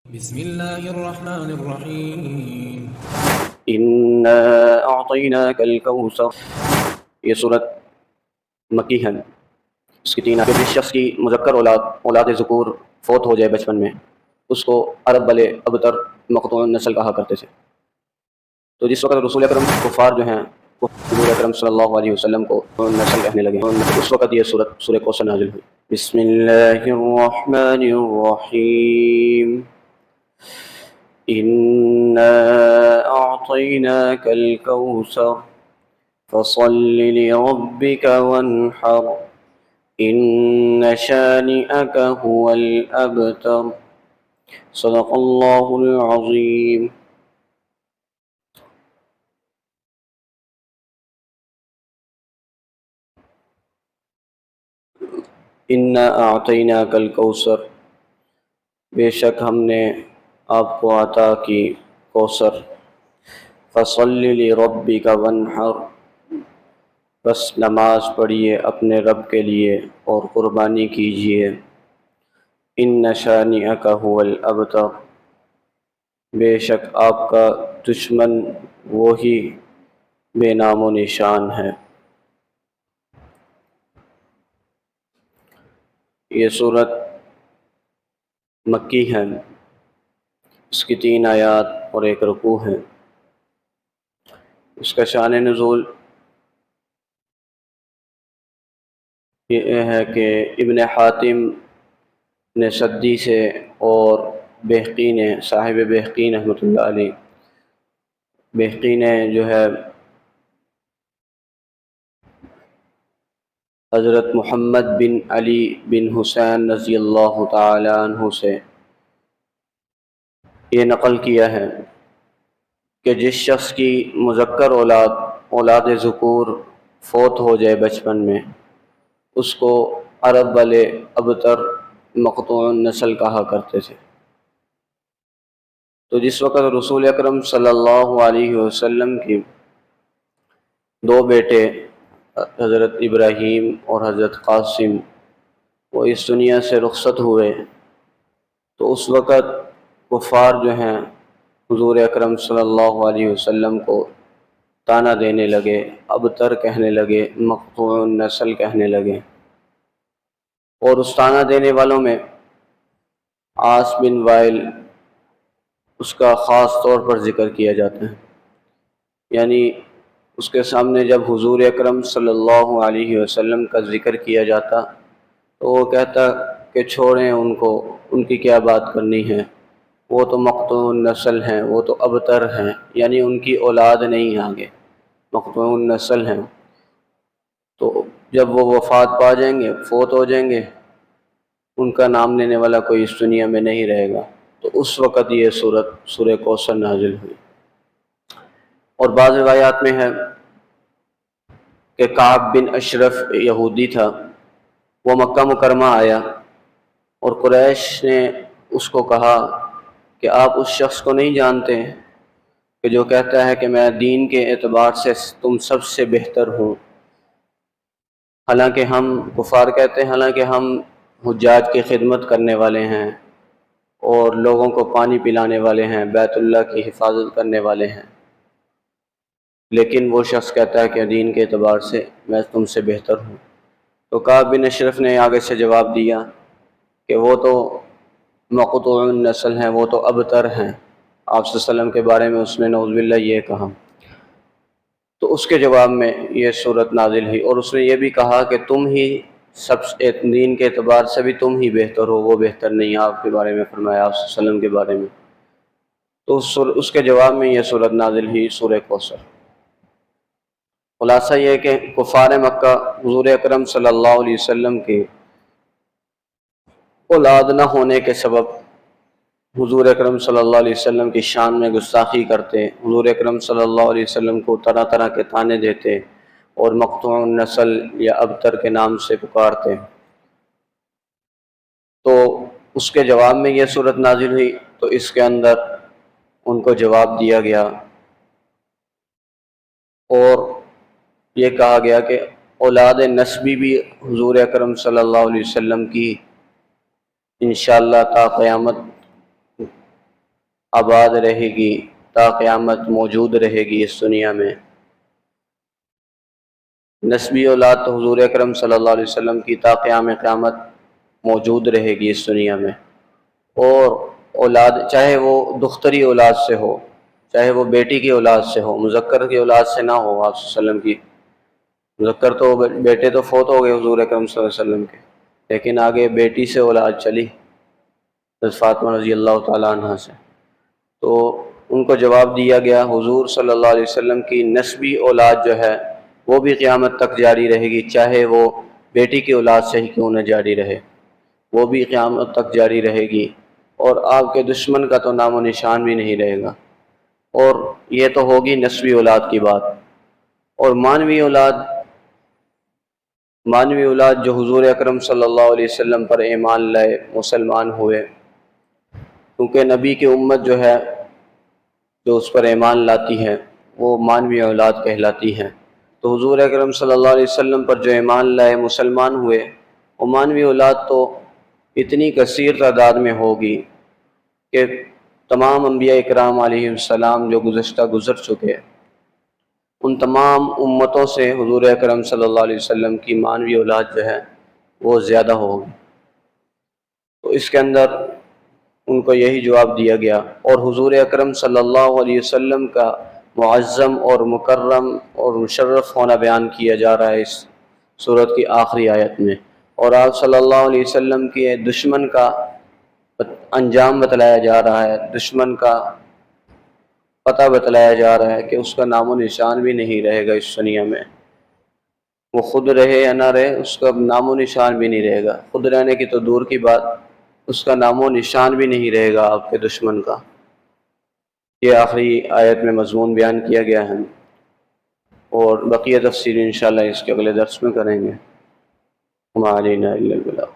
بسم الله الرحمن الرحيم. انا اعطیناک الکوثر، یہ صورت مکی ہے۔ اس کی تین آیات۔ جس شخص کی مذکر اولاد ذکور فوت ہو جائے بچپن میں، اس کو عرب والے ابتر مقطوع النسل کہا کرتے تھے۔ تو جس وقت رسول اکرم کفار جو ہیں وہ حضور اکرم صلی اللہ علیہ وسلم کو نسل کہنے لگے، اس وقت یہ سورہ کوثر نازل ہوئی۔ بسم اللہ الرحمن الرحیم، انا اعطیناک الکوثر فصل لربک وانحر ان شانئک هو الابتر، صدق اللہ العظیم۔ انا اعطیناک الکوثر، بے شک ہم نے آپ کو عطا کی کوثر۔ فصل لربک وانحر، بس نماز پڑھیے اپنے رب کے لیے اور قربانی کیجیے۔ ان شانئک هو الابتر، بے شک آپ کا دشمن وہی بے نام و نشان ہے۔ یہ صورت مکی ہے، اس کی 3 آیات اور 1 رکوع ہے۔ اس کا شان نزول یہ ہے کہ ابن حاتم نے سدی سے اور بہقی نے، صاحب بہقی رحمۃ اللہ علیہ، بہقی نے جو ہے حضرت محمد بن علی بن حسین رضی اللہ تعالی عنہ سے یہ نقل کیا ہے کہ جس شخص کی مذکر اولاد ذکور فوت ہو جائے بچپن میں، اس کو عرب والے ابتر مقطوع النسل کہا کرتے تھے۔ تو جس وقت رسول اکرم صلی اللہ علیہ وسلم کی 2 بیٹے حضرت ابراہیم اور حضرت قاسم وہ اس دنیا سے رخصت ہوئے، تو اس وقت کفار جو ہیں حضور اکرم صلی اللہ علیہ وسلم کو طعنہ دینے لگے، ابتر کہنے لگے، مقطوع النسل کہنے لگے۔ اور اس طعنہ دینے والوں میں عاص بن وائل، اس کا خاص طور پر ذکر کیا جاتا ہے۔ یعنی اس کے سامنے جب حضور اکرم صلی اللہ علیہ وسلم کا ذکر کیا جاتا تو وہ کہتا کہ چھوڑیں ان کو، ان کی کیا بات کرنی ہے، وہ تو مقطوع النسل ہیں، وہ تو ابتر ہیں، یعنی ان کی اولاد نہیں آگے، مقطوع النسل ہیں۔ تو جب وہ وفات پا جائیں گے، فوت ہو جائیں گے، ان کا نام لینے والا کوئی اس دنیا میں نہیں رہے گا۔ تو اس وقت یہ سورہ کوثر نازل ہوئی۔ اور بعض روایات میں ہے کہ کعب بن اشرف یہودی تھا، وہ مکہ مکرمہ آیا اور قریش نے اس کو کہا کہ آپ اس شخص کو نہیں جانتے کہ جو کہتا ہے کہ میں دین کے اعتبار سے تم سب سے بہتر ہوں، حالانکہ ہم کفار کہتے ہیں حالانکہ ہم حجاج کی خدمت کرنے والے ہیں اور لوگوں کو پانی پلانے والے ہیں، بیت اللہ کی حفاظت کرنے والے ہیں، لیکن وہ شخص کہتا ہے کہ دین کے اعتبار سے میں تم سے بہتر ہوں۔ تو کعب بن اشرف نے آگے سے جواب دیا کہ وہ تو مقطوع النسل ہیں، وہ تو ابتر ہیں۔ آپ صلی اللہ علیہ وسلم کے بارے میں اس نے نعوذ باللہ یہ کہا۔ تو اس کے جواب میں یہ صورت نازل ہوئی، اور اس نے یہ بھی کہا کہ تم ہی سب دین کے اعتبار سے بھی تم ہی بہتر ہو، وہ بہتر نہیں۔ آپ کے بارے میں فرمایا، آپ صلی اللہ علیہ وسلم کے بارے میں۔ تو اس کے جواب میں یہ صورت نازل ہوئی، سورہ کوثر۔ خلاصہ یہ ہے کہ کفار مکہ حضور اکرم صلی اللہ علیہ وسلم کی اولاد نہ ہونے کے سبب حضور اکرم صلی اللہ علیہ وسلم کی شان میں گستاخی کرتے، حضور اکرم صلی اللہ علیہ وسلم کو طرح طرح کے طعنے دیتے اور مقطوع النسل یا ابتر کے نام سے پکارتے۔ تو اس کے جواب میں یہ صورت نازل ہوئی، تو اس کے اندر ان کو جواب دیا گیا اور یہ کہا گیا کہ اولاد نسبی بھی حضور اکرم صلی اللہ علیہ وسلم کی انشاءاللہ تا قیامت آباد رہے گی، تا قیامت موجود رہے گی اس دنیا میں۔ نسبی اولاد تو حضور اکرم صلی اللہ علیہ وسلم کی تا قیام قیامت موجود رہے گی اس دنیا میں۔ اور اولاد چاہے وہ دختری اولاد سے ہو، چاہے وہ بیٹی کی اولاد سے ہو، مذکر کی اولاد سے نہ ہو۔ آپ صلی اللہ علیہ وسلم کی مذکر تو بیٹے تو فوت ہو گئے حضور اکرم صلی اللہ علیہ وسلم کے، لیکن آگے بیٹی سے اولاد چلی حضرت فاطمہ رضی اللہ تعالیٰ عنہ سے۔ تو ان کو جواب دیا گیا حضور صلی اللہ علیہ وسلم کی نسبی اولاد جو ہے وہ بھی قیامت تک جاری رہے گی، چاہے وہ بیٹی کی اولاد سے ہی کیوں نہ جاری رہے، وہ بھی قیامت تک جاری رہے گی، اور آپ کے دشمن کا تو نام و نشان بھی نہیں رہے گا۔ اور یہ تو ہوگی نسبی اولاد کی بات۔ اور مانوی اولاد جو حضور اکرم صلی اللہ علیہ وسلم پر ایمان لائے، مسلمان ہوئے، کیونکہ نبی کی امت جو ہے جو اس پر ایمان لاتی ہے وہ مانوی اولاد کہلاتی ہے۔ تو حضور اکرم صلی اللہ علیہ وسلم پر جو ایمان لائے، مسلمان ہوئے، وہ مانوی اولاد تو اتنی کثیر تعداد میں ہوگی کہ تمام انبیاء اکرام علیہ السلام جو گزر چکے، ان تمام امتوں سے حضور اکرم صلی اللہ علیہ وسلم کی مانوی اولاد جو ہے وہ زیادہ ہوگی۔ تو اس کے اندر ان کو یہی جواب دیا گیا، اور حضور اکرم صلی اللہ علیہ وسلم کا معظم اور مکرم اور مشرف ہونا بیان کیا جا رہا ہے اس سورت کی آخری آیت میں، اور آپ صلی اللہ علیہ وسلم کے دشمن کا انجام بتلایا جا رہا ہے، دشمن کا پتہ بتلایا جا رہا ہے کہ اس کا نام و نشان بھی نہیں رہے گا اس دنیا میں۔ وہ خود رہے یا نہ رہے، اس کا نام و نشان بھی نہیں رہے گا، خود رہنے کی تو دور کی بات، اس کا نام و نشان بھی نہیں رہے گا آپ کے دشمن کا۔ یہ آخری آیت میں مضمون بیان کیا گیا ہے، اور بقیہ تفسیر انشاءاللہ اس کے اگلے درس میں کریں گے۔ وما علینا الا البلاغ۔